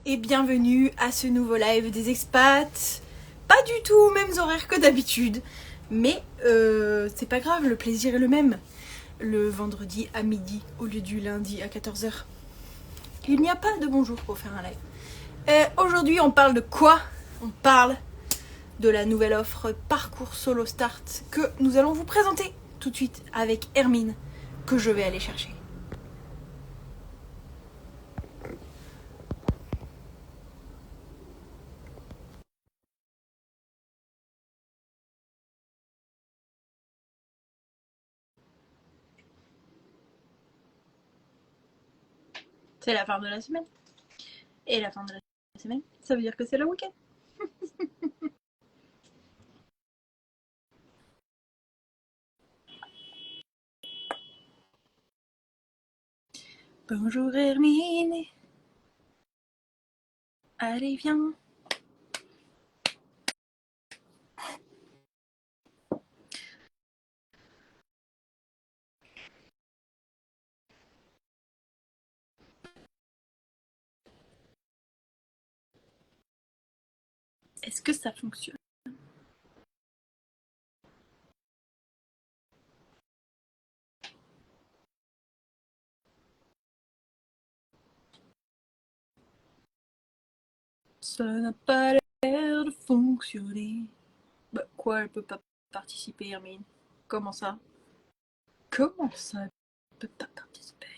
et bienvenue à ce nouveau live des expats. Pas du tout aux mêmes horaires que d'habitude, mais c'est pas grave, le plaisir est le même. Le vendredi à midi au lieu du lundi à 14h. Il n'y a pas de bonjour pour faire un live. Aujourd'hui, on parle de quoi? On parle de la nouvelle offre Parcours Solo Start que nous allons vous présenter tout de suite avec Hermine, que je vais aller chercher. C'est la fin de la semaine. Et la fin de la semaine, ça veut dire que c'est le week-end. Bonjour Hermine. Allez, viens. Est-ce que ça fonctionne? Ça n'a pas l'air de fonctionner. Bah, quoi, elle peut pas participer, Hermine? Comment ça? Comment ça, elle peut pas participer?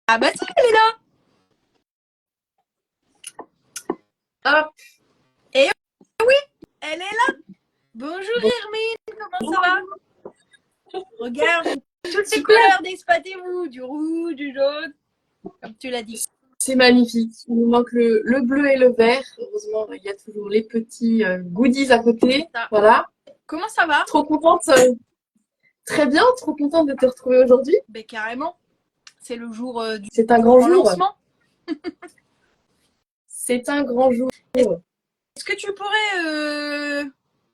Ah bah si, elle est là. Hop. Et oui, elle est là. Bonjour Hermine, comment ça va? Regarde, toutes les couleurs d'Expatez-vous, du rouge, du jaune, comme tu l'as dit. C'est magnifique. Il nous manque le bleu et le vert. Heureusement, il y a toujours les petits goodies à côté. Ça. Voilà. Comment ça va? Trop contente. Très bien, trop contente de te retrouver aujourd'hui. Ben carrément. C'est le jour du C'est un grand jour. lancement. C'est un grand jour. Est-ce que tu pourrais...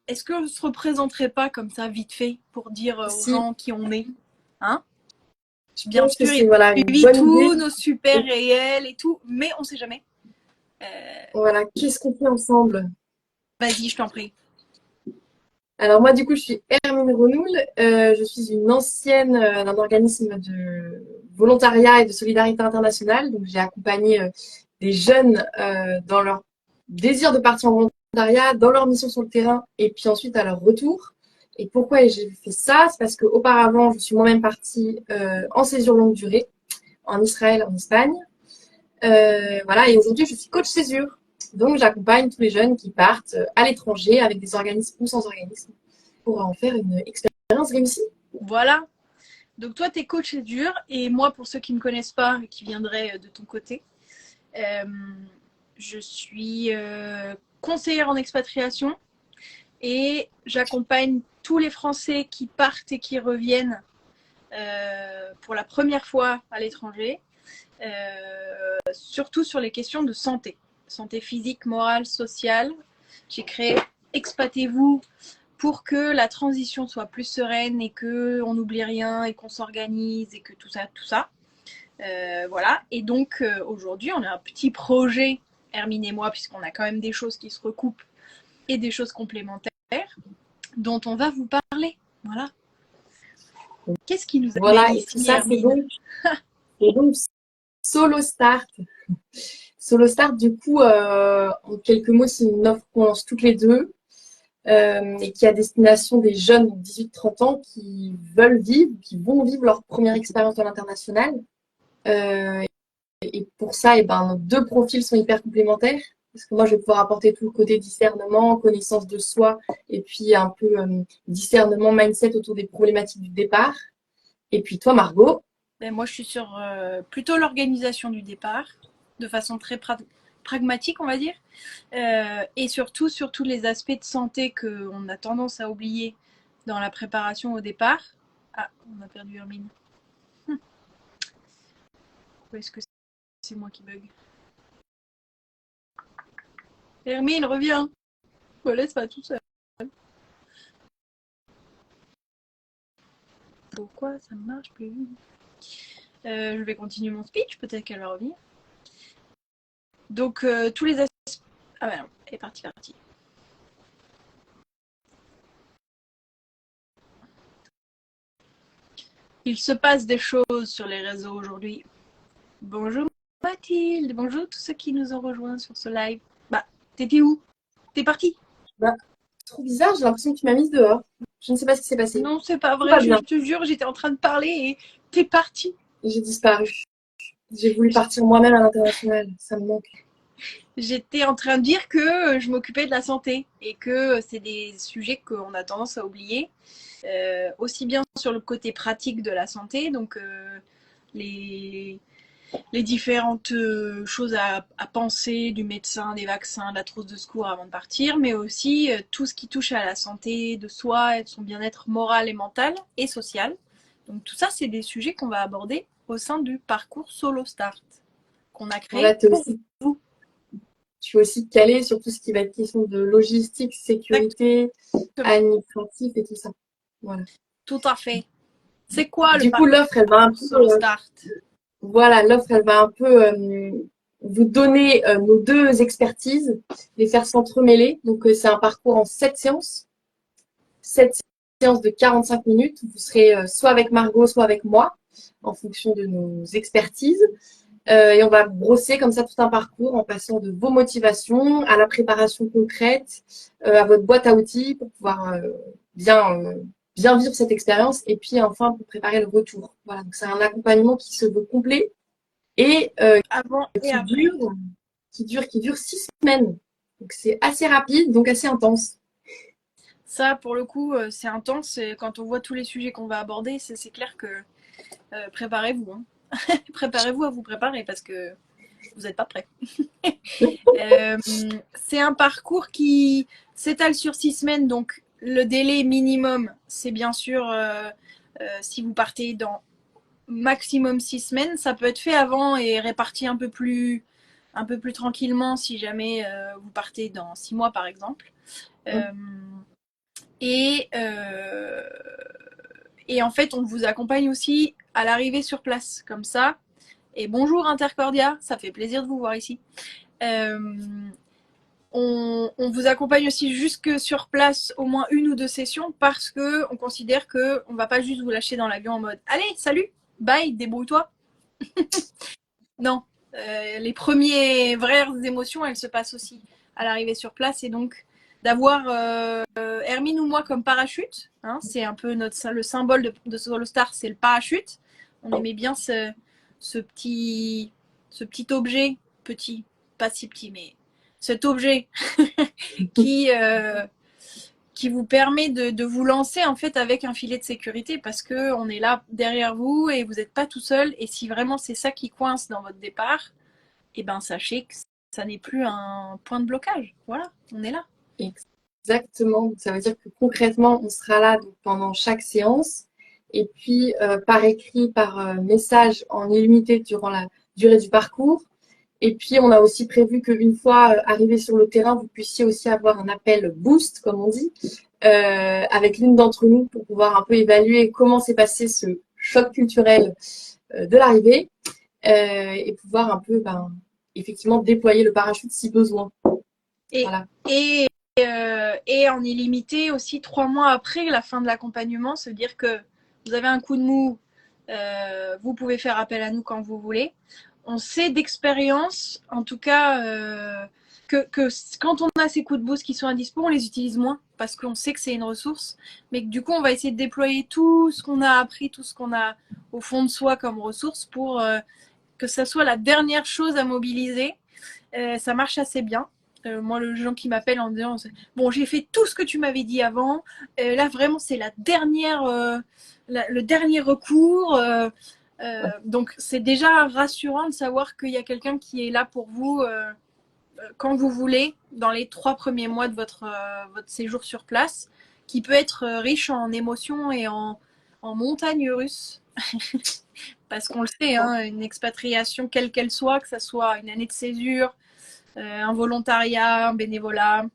Est-ce qu'on se représenterait pas comme ça, vite fait, pour dire aux Si, gens qui on est, hein? je Bien pense que sûr, c'est voilà, il une vit bonne tous idée. nos super réels et tout, mais on sait jamais. Voilà, qu'est-ce qu'on fait ensemble? Vas-y, je t'en prie. Alors moi, du coup, je suis Hermine Renoul. Je suis une ancienne d'un organisme de volontariat et de solidarité internationale. Donc, j'ai accompagné des jeunes dans leur désir de partir en volontariat, dans leur mission sur le terrain, et puis ensuite à leur retour. Et pourquoi j'ai fait ça? C'est parce qu'auparavant, je suis moi-même partie en séjour longue durée, en Israël, en Espagne. Voilà, et aujourd'hui, je suis coach césure. Donc, j'accompagne tous les jeunes qui partent à l'étranger avec des organismes ou sans organismes pour en faire une expérience réussie. Voilà. Donc toi, t'es coach et dur, et moi, pour ceux qui ne me connaissent pas, qui viendraient de ton côté, euh, je suis conseillère en expatriation et j'accompagne tous les Français qui partent et qui reviennent pour la première fois à l'étranger, surtout sur les questions de santé, santé physique, morale, sociale. J'ai créé Expatez-vous pour que la transition soit plus sereine et qu'on n'oublie rien et qu'on s'organise et que tout ça, tout ça. Voilà. Et donc aujourd'hui, on a un petit projet, Hermine et moi, puisqu'on a quand même des choses qui se recoupent et des choses complémentaires dont on va vous parler. Voilà. Qu'est-ce qui nous Voilà, amène et tout ici, ça, Hermine? c'est donc Solo Start. Solo Start, du coup, en quelques mots, c'est une offre qu'on lance toutes les deux et qui est à destination des jeunes de 18-30 ans qui veulent vivre, qui vont vivre leur première expérience à l'international. Euh, et pour ça, et ben, nos deux profils sont hyper complémentaires. Parce que moi, je vais pouvoir apporter tout le côté discernement, connaissance de soi, et puis un peu discernement, mindset autour des problématiques du départ. Et puis toi, Margot, Ben, moi, je suis sur plutôt l'organisation du départ, de façon très pragmatique, on va dire, et surtout sur tous les aspects de santé qu'on a tendance à oublier dans la préparation au départ. Ah, on a perdu Hermine. Ou est-ce que c'est moi qui bug? Hermine, reviens. Me laisse pas tout seul. Pourquoi ça ne marche plus? Je vais continuer mon speech, peut-être qu'elle va revenir. Donc, tous les aspects... Ah ben non, elle est partie. Il se passe des choses sur les réseaux aujourd'hui. Bonjour Mathilde, bonjour tous ceux qui nous ont rejoints sur ce live. Bah, t'étais où? T'es partie? Bah, trop bizarre, j'ai l'impression que tu m'as mise dehors. Je ne sais pas ce qui s'est passé. Non, c'est pas Tout vrai, va bien. je te jure, j'étais en train de parler et t'es partie. J'ai disparu. J'ai voulu partir moi-même à l'international. Ça me manque. J'étais en train de dire que je m'occupais de la santé et que c'est des sujets qu'on a tendance à oublier, aussi bien sur le côté pratique de la santé, donc les, les différentes choses à penser du médecin, des vaccins, de la trousse de secours avant de partir, mais aussi tout ce qui touche à la santé de soi, et de son bien-être moral et mental et social. Donc tout ça, c'est des sujets qu'on va aborder au sein du parcours Solo Start qu'on a Voilà, créé pour vous. je suis aussi calée sur tout ce qui va être question de logistique, sécurité, Exactement. administratif et tout ça. Voilà. Tout à fait. C'est quoi le Du coup, l'offre, elle va un parcours peu, Solo Start? voilà, l'offre, elle va un peu vous donner nos deux expertises, les faire s'entremêler. Donc, c'est un parcours en 7 séances. 7 séances de 45 minutes. Vous serez soit avec Margot, soit avec moi, en fonction de nos expertises. Et on va brosser comme ça tout un parcours en passant de vos motivations à la préparation concrète, à votre boîte à outils pour pouvoir bien vivre cette expérience et puis enfin pour préparer le retour. Voilà, donc c'est un accompagnement qui se veut complet et Avant et qui après. dure, qui dure 6 semaines. Donc c'est assez rapide, donc assez intense. Ça, pour le coup, c'est intense. Et quand on voit tous les sujets qu'on va aborder, c'est clair que préparez-vous. Hein. Préparez-vous à vous préparer parce que vous n'êtes pas prêts. Euh, c'est un parcours qui s'étale sur 6 semaines, donc le délai minimum, c'est bien sûr si vous partez dans maximum 6 semaines. Ça peut être fait avant et réparti un peu plus tranquillement si jamais vous partez dans 6 mois par exemple. Euh, et, euh, et en fait, on vous accompagne aussi à l'arrivée sur place, comme ça. Et bonjour Intercordia, ça fait plaisir de vous voir ici. Euh, on vous accompagne aussi jusque sur place au moins 1 ou 2 sessions parce que on considère que on va pas juste vous lâcher dans l'avion en mode allez salut bye débrouille-toi. Non, les premières vraies émotions elles se passent aussi à l'arrivée sur place et donc d'avoir Hermine ou moi comme parachute, hein, c'est un peu le symbole de Solo Star, c'est le parachute. On aimait bien ce petit objet, petit, pas si petit, mais cet objet qui, qui vous permet de vous lancer en fait avec un filet de sécurité parce que on est là derrière vous et vous n'êtes pas tout seul. Et si vraiment c'est ça qui coince dans votre départ, et ben sachez que ça n'est plus un point de blocage. Voilà, on est là. Exactement. Ça veut dire que concrètement, on sera là donc, pendant chaque séance et puis par écrit, par message en illimité durant la durée du parcours. Et puis, on a aussi prévu qu'une fois arrivé sur le terrain, vous puissiez aussi avoir un appel boost, comme on dit, avec l'une d'entre nous pour pouvoir un peu évaluer comment s'est passé ce choc culturel de l'arrivée et pouvoir un peu, effectivement, déployer le parachute si besoin. Et, Voilà. et en illimité aussi 3 mois après la fin de l'accompagnement, se dire que vous avez un coup de mou, vous pouvez faire appel à nous quand vous voulez. On sait d'expérience, en tout cas, que quand on a ces coups de boost qui sont à dispo, on les utilise moins parce qu'on sait que c'est une ressource, mais que du coup, on va essayer de déployer tout ce qu'on a appris, tout ce qu'on a au fond de soi comme ressource pour que ça soit la dernière chose à mobiliser. Ça marche assez bien. Moi, le gens qui m'appellent en disant bon, j'ai fait tout ce que tu m'avais dit avant. Là, vraiment, c'est la dernière, le dernier recours. Donc, c'est déjà rassurant de savoir qu'il y a quelqu'un qui est là pour vous quand vous voulez, dans les 3 premiers mois de votre séjour sur place, qui peut être riche en émotions et en montagnes russes. Parce qu'on le sait, hein, une expatriation, quelle qu'elle soit, que ce soit une année de césure, un volontariat, un bénévolat,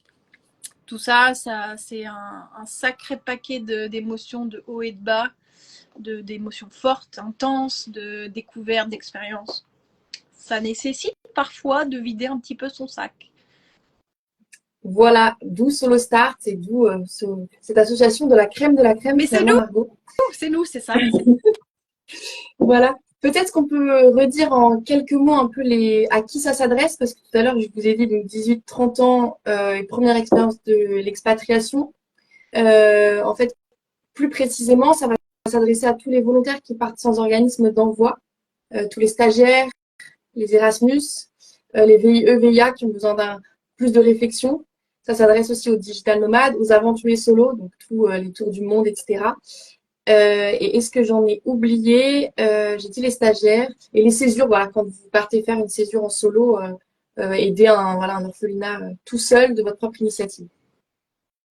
Tout ça, c'est un sacré paquet d'émotions de haut et de bas, d'émotions fortes, intenses, de découvertes, d'expériences. Ça nécessite parfois de vider un petit peu son sac. Voilà, d'où Solo Start et d'où cette association de la crème Mais finalement, Margot. c'est nous, c'est ça. Voilà. Peut-être qu'on peut redire en quelques mots un peu à qui ça s'adresse, parce que tout à l'heure, je vous ai dit donc 18-30 ans, première expérience de l'expatriation. En fait, plus précisément, ça va s'adresser à tous les volontaires qui partent sans organisme d'envoi, tous les stagiaires, les Erasmus, les VIE, VIA qui ont besoin d'un plus de réflexion. Ça s'adresse aussi aux digital nomades, aux aventuriers solo, donc tous les tours du monde, etc. Et est-ce que j'en ai oublié? J'ai dit les stagiaires et les césures. Voilà, quand vous partez faire une césure en solo, aider un orphelinat tout seul de votre propre initiative.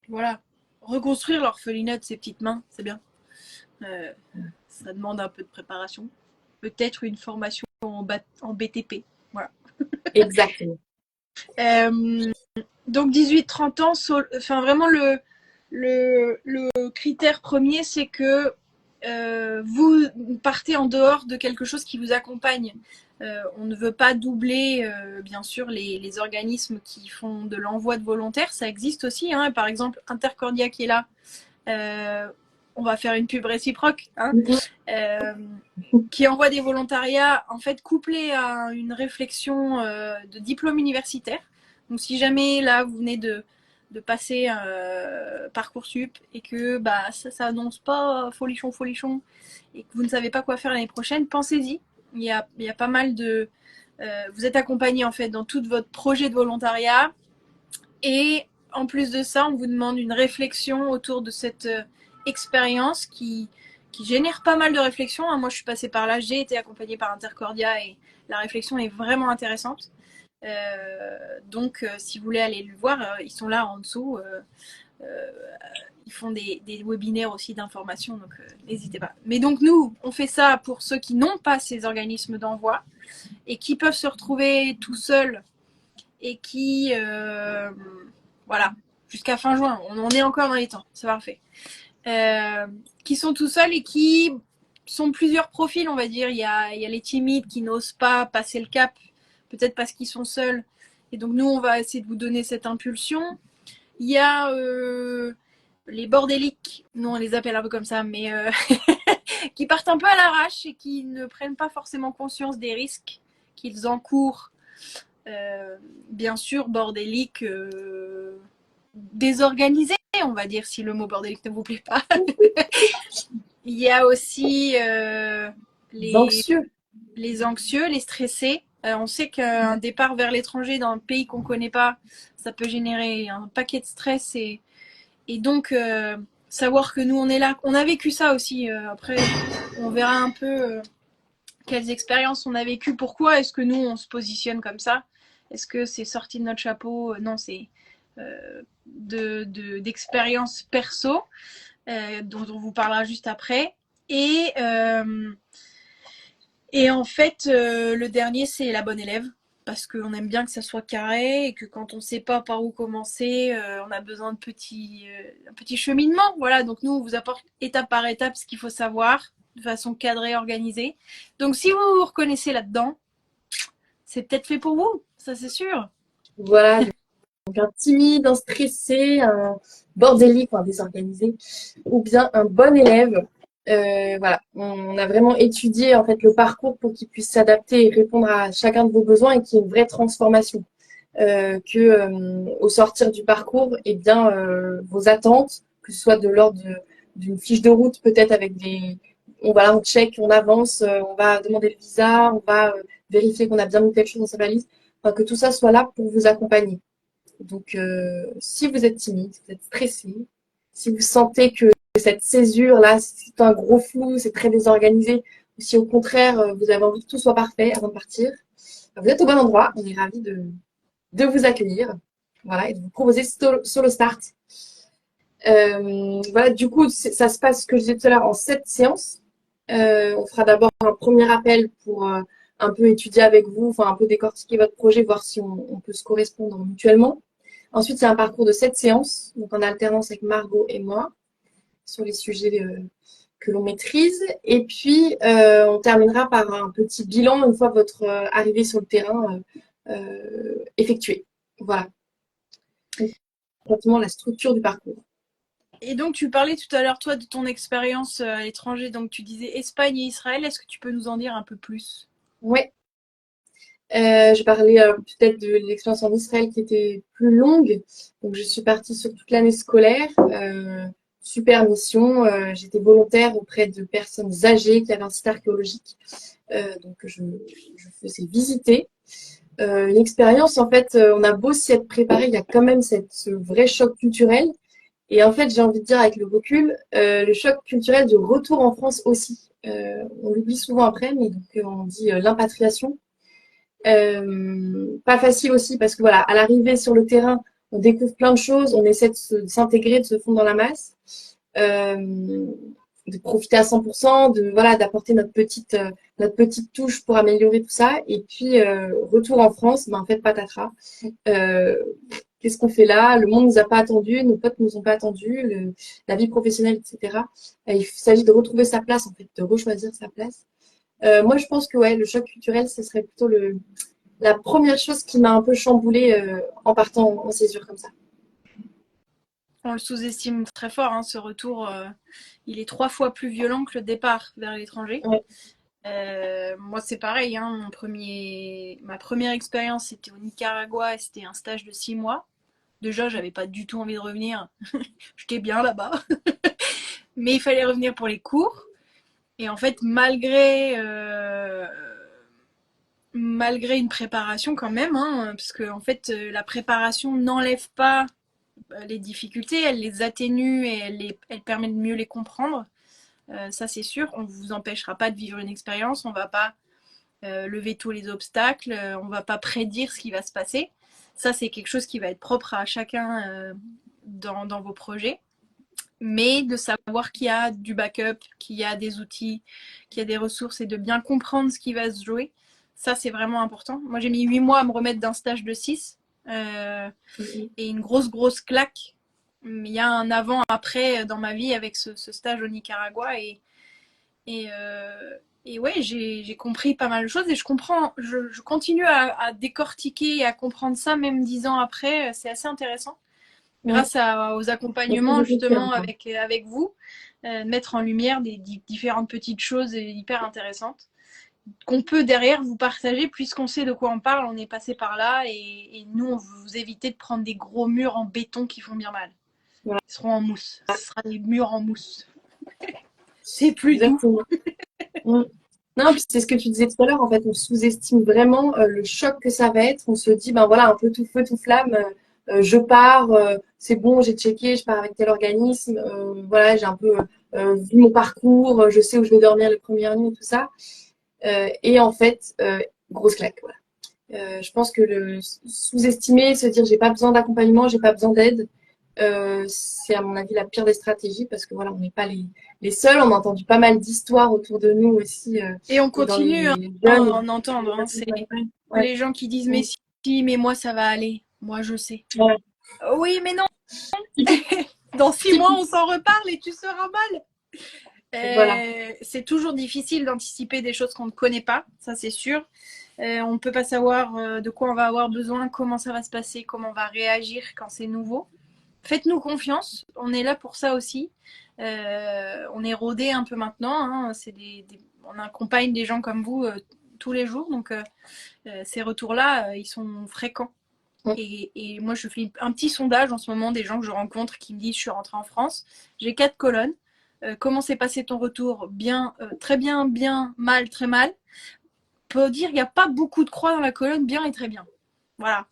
Voilà. Reconstruire l'orphelinat de ses petites mains, c'est bien. Ça demande un peu de préparation. Peut-être une formation en BTP. Voilà. Exactement. Donc 18-30 ans, enfin vraiment le critère premier, c'est que vous partez en dehors de quelque chose qui vous accompagne. On ne veut pas doubler, bien sûr, les organismes qui font de l'envoi de volontaires. Ça existe aussi. Hein. Par exemple, Intercordia qui est là. On va faire une pub réciproque. Hein. Qui envoie des volontariats en fait couplés à une réflexion de diplôme universitaire. Donc si jamais là vous venez de passer Parcoursup et que bah ça annonce pas folichon et que vous ne savez pas quoi faire l'année prochaine, pensez-y. Il y a pas mal de vous êtes accompagné en fait dans tout votre projet de volontariat et en plus de ça, on vous demande une réflexion autour de cette expérience qui génère pas mal de réflexions. Moi, je suis passée par là, j'ai été accompagnée par Intercordia et la réflexion est vraiment intéressante. Donc, si vous voulez aller le voir, ils sont là en dessous. Ils font des webinaires aussi d'information, donc n'hésitez pas. Mais donc, nous, on fait ça pour ceux qui n'ont pas ces organismes d'envoi et qui peuvent se retrouver tout seuls et qui, voilà, jusqu'à fin juin, on en est encore dans les temps, c'est parfait. Qui sont tout seuls et qui sont plusieurs profils, on va dire. Il y a les timides qui n'osent pas passer le cap, peut-être parce qu'ils sont seuls. Et donc nous, on va essayer de vous donner cette impulsion. Il y a les bordéliques, nous on les appelle un peu comme ça, mais qui partent un peu à l'arrache et qui ne prennent pas forcément conscience des risques qu'ils encourent. Bien sûr, bordélique, désorganisé, on va dire, si le mot bordélique ne vous plaît pas. Il y a aussi Anxieux. les anxieux, les stressés. On sait qu'un départ vers l'étranger dans un pays qu'on ne connaît pas, ça peut générer un paquet de stress et donc savoir que nous on est là. On a vécu ça aussi. Après, on verra un peu quelles expériences on a vécues. Pourquoi est-ce que nous on se positionne comme ça? Est-ce que c'est sorti de notre chapeau? Non, c'est d'expériences perso dont on vous parlera juste après. Et en fait, le dernier, c'est la bonne élève. Parce qu'on aime bien que ça soit carré et que quand on ne sait pas par où commencer, on a besoin de un petit cheminement. Voilà, donc nous, on vous apporte étape par étape ce qu'il faut savoir de façon cadrée, organisée. Donc si vous vous reconnaissez là-dedans, c'est peut-être fait pour vous, ça c'est sûr. Voilà. Donc un timide, un stressé, un bordélique, un désorganisé, ou bien un bon élève. Voilà, on a vraiment étudié en fait le parcours pour qu'il puisse s'adapter et répondre à chacun de vos besoins et qu'il y ait une vraie transformation. Au sortir du parcours, eh bien vos attentes, que ce soit de l'ordre d'une fiche de route peut-être avec on check, on avance, on va demander le visa, on va vérifier qu'on a bien mis quelque chose dans sa valise, enfin, que tout ça soit là pour vous accompagner. Donc, si vous êtes timide, si vous êtes stressé, si vous sentez que cette césure-là, c'est un gros flou, c'est très désorganisé, ou si au contraire, vous avez envie que tout soit parfait avant de partir, vous êtes au bon endroit. On est ravis de vous accueillir. Voilà, et de vous proposer Solo Start. Voilà, du coup, ça se passe, ce que je disais tout à l'heure, en 7 séances. On fera d'abord un premier appel pour un peu étudier avec vous, enfin un peu décortiquer votre projet, voir si on peut se correspondre mutuellement. Ensuite, il y a un parcours de 7 séances, donc en alternance avec Margot et moi, sur les sujets que l'on maîtrise. Et puis, on terminera par un petit bilan une fois votre arrivée sur le terrain effectuée. Voilà, exactement la structure du parcours. Et donc, tu parlais tout à l'heure, toi, de ton expérience à l'étranger. Donc, tu disais Espagne et Israël. Est-ce que tu peux nous en dire un peu plus? Oui, je parlais peut-être de l'expérience en Israël qui était plus longue. Donc, je suis partie sur toute l'année scolaire. Super mission. J'étais volontaire auprès de personnes âgées qui avaient un site archéologique. Donc, je faisais visiter. Une expérience, en fait, on a beau s'y être préparé, il y a quand même ce vrai choc culturel. Et en fait, j'ai envie de dire avec le recul, le choc culturel du retour en France aussi. On l'oublie souvent après, mais donc on dit l'impatriation. Pas facile aussi parce que voilà, à l'arrivée sur le terrain, on découvre plein de choses, on essaie de s'intégrer, de se fondre dans la masse, euh, de profiter à 100%, de voilà, d'apporter notre petite touche pour améliorer tout ça. Et puis retour en France, ben en fait patatras. Euh, Qu'est-ce qu'on fait là? Le monde nous a pas attendus, nos potes nous ont pas attendus, la vie professionnelle, etc. Il s'agit de retrouver sa place en fait, de rechoisir sa place. Moi, je pense que ouais, le choc culturel, ce serait plutôt la première chose qui m'a un peu chamboulée en partant en césure comme ça. On le sous-estime très fort, hein, ce retour. Il est 3 fois plus violent que le départ vers l'étranger. Ouais. Moi, c'est pareil. Hein, ma première expérience, c'était au Nicaragua et c'était un stage de 6 mois. Déjà, j'avais pas du tout envie de revenir. J'étais bien là-bas. Mais il fallait revenir pour les cours. Et en fait, malgré une préparation quand même, hein, parce que en fait, la préparation n'enlève pas les difficultés, elle les atténue et elle permet de mieux les comprendre. Ça, c'est sûr. On ne vous empêchera pas de vivre une expérience. On ne va pas lever tous les obstacles. On ne va pas prédire ce qui va se passer. Ça, c'est quelque chose qui va être propre à chacun dans vos projets. Mais de savoir qu'il y a du backup, qu'il y a des outils, qu'il y a des ressources et de bien comprendre ce qui va se jouer, ça, c'est vraiment important. Moi, j'ai mis 8 mois à me remettre d'un stage de 6 et une grosse claque. Il y a un avant-après dans ma vie avec ce stage au Nicaragua et, euh, et ouais, j'ai compris pas mal de choses et je continue à décortiquer et à comprendre ça même 10 ans après. C'est assez intéressant. Ouais. Aux La prise accompagnements de justement conscience, hein. avec vous, mettre en lumière des différentes petites choses hyper intéressantes qu'on peut derrière vous partager puisqu'on sait de quoi on parle, on est passé par là et nous on veut vous éviter de prendre des gros murs en béton qui font bien mal. Voilà. Ils seront en mousse, ce sera des murs en mousse. C'est plus doux. Exactement. Mm. Non, puis c'est ce que tu disais tout à l'heure, en fait, on sous-estime vraiment le choc que ça va être. On se dit, ben voilà, un peu tout feu, tout flamme, je pars, c'est bon, j'ai checké, je pars avec tel organisme, voilà, j'ai un peu vu mon parcours, je sais où je vais dormir les premières nuits, tout ça. Et en fait, grosse claque, voilà. Je pense que le sous-estimer, se dire j'ai pas besoin d'accompagnement, j'ai pas besoin d'aide, c'est à mon avis la pire des stratégies parce que voilà, on n'est pas les seuls. On a entendu pas mal d'histoires autour de nous aussi Et on et dans continue les à jeunes. en entendre. Hein. C'est Ouais. les gens qui disent mais Mm. si, mais moi ça va aller. Moi je sais. Ouais. Oui, mais non. Typique, Dans 6 mois, on typique. s'en reparle et tu seras mal. Voilà. C'est toujours difficile d'anticiper des choses qu'on ne connaît pas, ça c'est sûr. On ne peut pas savoir de quoi on va avoir besoin, comment ça va se passer, comment on va réagir quand c'est nouveau. Faites-nous confiance, on est là pour ça aussi. On est rodé un peu maintenant, hein. On accompagne des gens comme vous tous les jours, donc ces retours-là, ils sont fréquents. Mm. Et moi, je fais un petit sondage en ce moment des gens que je rencontre qui me disent je suis rentrée en France, j'ai 4 colonnes. Comment s'est passé ton retour? Bien, très bien, bien, mal, très mal. On peut dire qu'il n'y a pas beaucoup de croix dans la colonne bien et très bien. Voilà.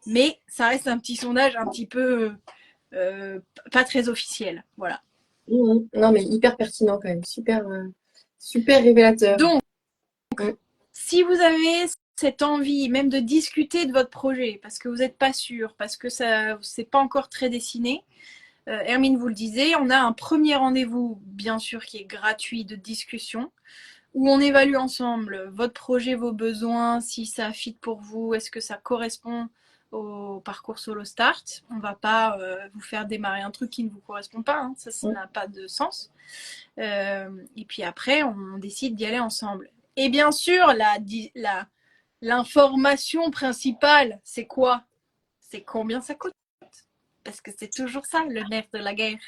Mais ça reste un petit sondage un petit peu pas très officiel. Voilà. Mm. Non, mais hyper pertinent quand même. Super, super révélateur. Donc, Mm. si vous avez cette envie même de discuter de votre projet parce que vous n'êtes pas sûr, parce que ça c'est pas encore très dessiné, Hermine vous le disait, on a un premier rendez-vous, bien sûr, qui est gratuit de discussion, où on évalue ensemble votre projet, vos besoins, si ça fit pour vous, est-ce que ça correspond au parcours Solo Start. On ne va pas vous faire démarrer un truc qui ne vous correspond pas, hein. Ça n'a pas de sens. Et puis après, on décide d'y aller ensemble. Et bien sûr, l'information principale, c'est quoi? C'est combien ça coûte? Parce que c'est toujours ça, le nerf de la guerre.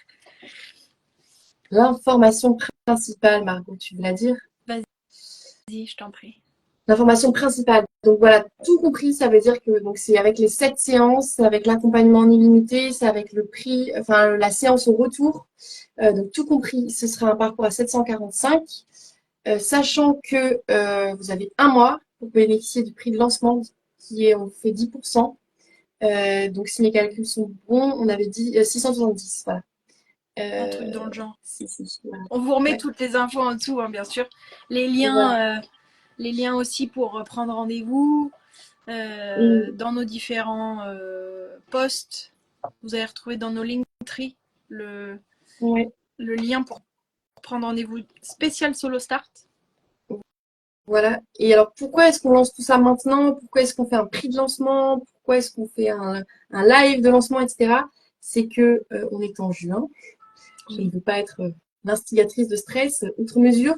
L'information principale, Margot, tu veux la dire? Vas-y, je t'en prie. L'information principale. Donc voilà, tout compris, ça veut dire que donc c'est avec les 7 séances, c'est avec l'accompagnement en illimité, c'est avec le prix, enfin la séance au retour. Donc tout compris, ce sera un parcours à 745. Sachant que vous avez un mois pour bénéficier du prix de lancement qui est, on fait 10%. Donc si mes calculs sont bons, on avait dit 670. Voilà. Un truc dans le genre. Si, voilà. On vous remet Ouais. toutes les infos en dessous, hein, bien sûr. Les Voilà. liens aussi pour prendre rendez-vous dans nos différents posts. Vous allez retrouver dans nos Linktree Ouais. le lien pour prendre rendez-vous spécial Solo Start. Voilà. Et alors, pourquoi est-ce qu'on lance tout ça maintenant? Pourquoi est-ce qu'on fait un prix de lancement? Pourquoi est-ce qu'on fait un live de lancement, etc. C'est que on est en juin. Je ne veux pas être l'instigatrice de stress outre mesure.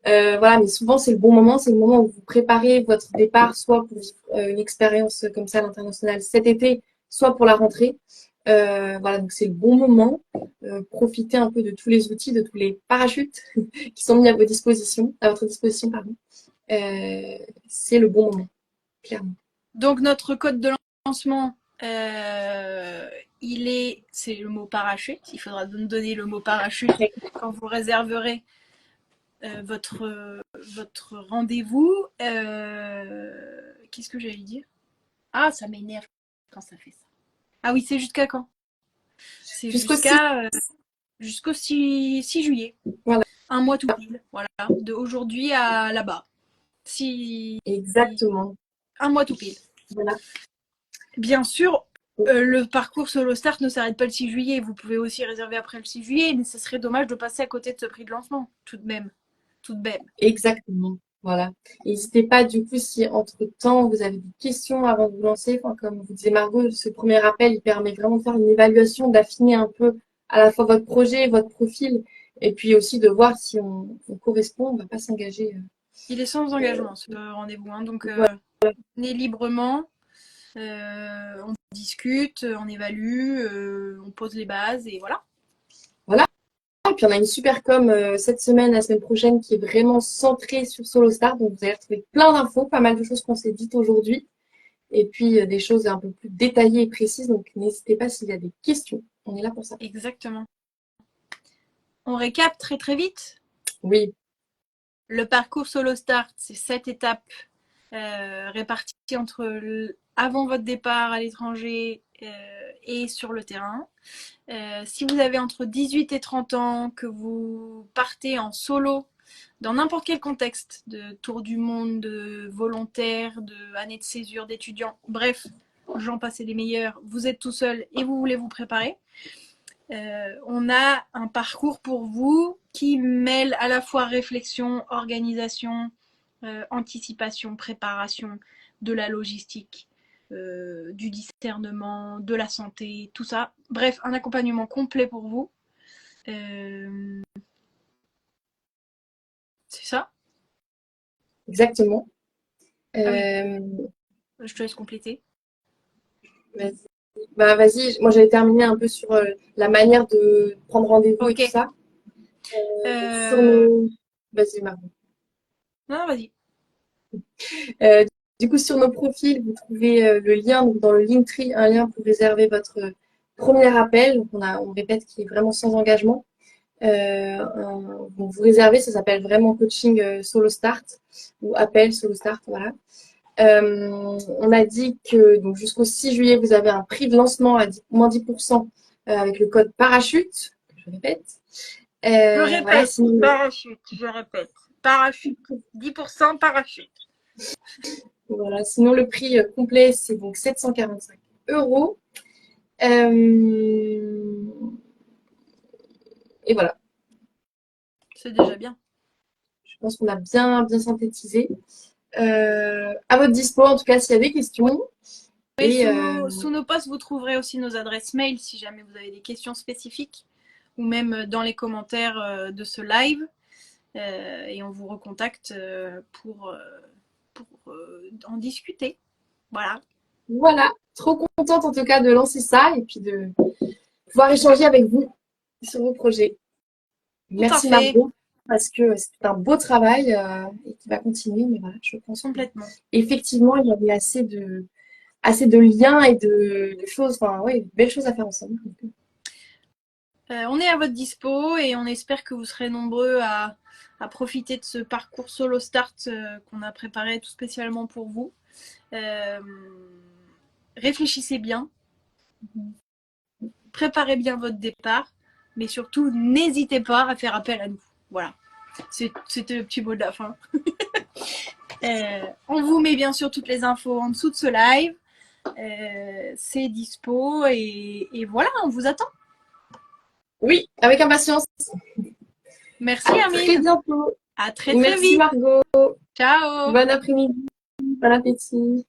Voilà, mais souvent c'est le bon moment, c'est le moment où vous préparez votre départ, soit pour vivre une expérience comme ça à l'international cet été, soit pour la rentrée. Voilà, donc c'est le bon moment. Profitez un peu de tous les outils, de tous les parachutes qui sont mis à votre disposition, pardon. C'est le bon moment, clairement. Donc notre code de lancement, c'est le mot parachute. Il faudra nous donner le mot parachute quand vous réserverez votre rendez-vous. Qu'est-ce que j'allais dire? Ah, ça m'énerve quand ça fait ça. Ah oui, c'est jusqu'à quand? C'est jusqu'au 6 juillet. Voilà. Un mois tout pile. Voilà. De aujourd'hui à là-bas. Exactement. Un mois tout pile. Voilà. Bien sûr, le parcours Solo Start ne s'arrête pas le 6 juillet. Vous pouvez aussi réserver après le 6 juillet, mais ce serait dommage de passer à côté de ce prix de lancement, tout de même. Tout de même. Exactement. Voilà. N'hésitez pas, du coup, si entre-temps vous avez des questions avant de vous lancer, enfin, comme vous disait Margot, ce premier appel, il permet vraiment de faire une évaluation, d'affiner un peu à la fois votre projet, votre profil, et puis aussi de voir si on correspond, on ne va pas s'engager. Il est sans engagement, ce rendez-vous. Hein, donc, Voilà. venez librement. On discute, on évalue, on pose les bases et voilà. Voilà. Et puis on a une super com cette semaine, la semaine prochaine, qui est vraiment centrée sur SoloStar. Donc vous allez retrouver plein d'infos, pas mal de choses qu'on s'est dites aujourd'hui. Et puis des choses un peu plus détaillées et précises. Donc n'hésitez pas s'il y a des questions. On est là pour ça. Exactement. On récap très très vite. Oui. Le parcours Solo Start, c'est 7 étapes réparties entre avant votre départ à l'étranger et sur le terrain. Si vous avez entre 18 et 30 ans, que vous partez en solo dans n'importe quel contexte, de tour du monde, de volontaire, de année de césure d'étudiant, bref, j'en passe les meilleurs, vous êtes tout seul et vous voulez vous préparer, on a un parcours pour vous qui mêle à la fois réflexion, organisation, anticipation, préparation, de la logistique, du discernement, de la santé, tout ça. Bref, un accompagnement complet pour vous. C'est ça? Exactement. Ah oui. Je te laisse compléter. Vas-y. Bah, vas-y, moi j'avais terminé un peu sur la manière de prendre rendez-vous et tout ça. Sur nos... Vas-y, Margot. Non, vas-y. Du coup, sur nos profils, vous trouvez le lien donc dans le Linktree, un lien pour réserver votre premier appel. Donc, on répète qu'il est vraiment sans engagement. Vous réservez, ça s'appelle vraiment coaching Solo Start ou appel Solo Start, voilà. On a dit que donc jusqu'au 6 juillet, vous avez un prix de lancement à moins 10% avec le code parachute. Je répète. Je répète, voilà, sinon... parachute, je répète. Parachute. 10% parachute. Voilà, sinon le prix complet, c'est donc 745 €. Et voilà. C'est déjà bien. Je pense qu'on a bien synthétisé. À votre dispo, en tout cas, s'il y a des questions. Oui, Et sous nos posts, vous trouverez aussi nos adresses mail si jamais vous avez des questions spécifiques ou même dans les commentaires de ce live. Et on vous recontacte pour en discuter. Voilà. voilà, trop contente en tout cas de lancer ça et puis de pouvoir échanger avec vous sur vos projets. Tout à Merci fait. Margot, parce que c'est un beau travail et qui va continuer, mais voilà, je pense Complètement. qu'effectivement, il y avait assez de liens et de choses, enfin, oui, de belles choses à faire ensemble. On est à votre dispo et on espère que vous serez nombreux à profiter de ce parcours solo start qu'on a préparé tout spécialement pour vous. Réfléchissez bien, préparez bien votre départ, mais surtout n'hésitez pas à faire appel à nous. Voilà, c'était le petit mot de la fin. On vous met bien sûr toutes les infos en dessous de ce live. C'est dispo et voilà, on vous attend. Oui, avec impatience. Merci À très Hermine. bientôt. À très Merci vite. Margot. Ciao. Bon après-midi. Bon appétit.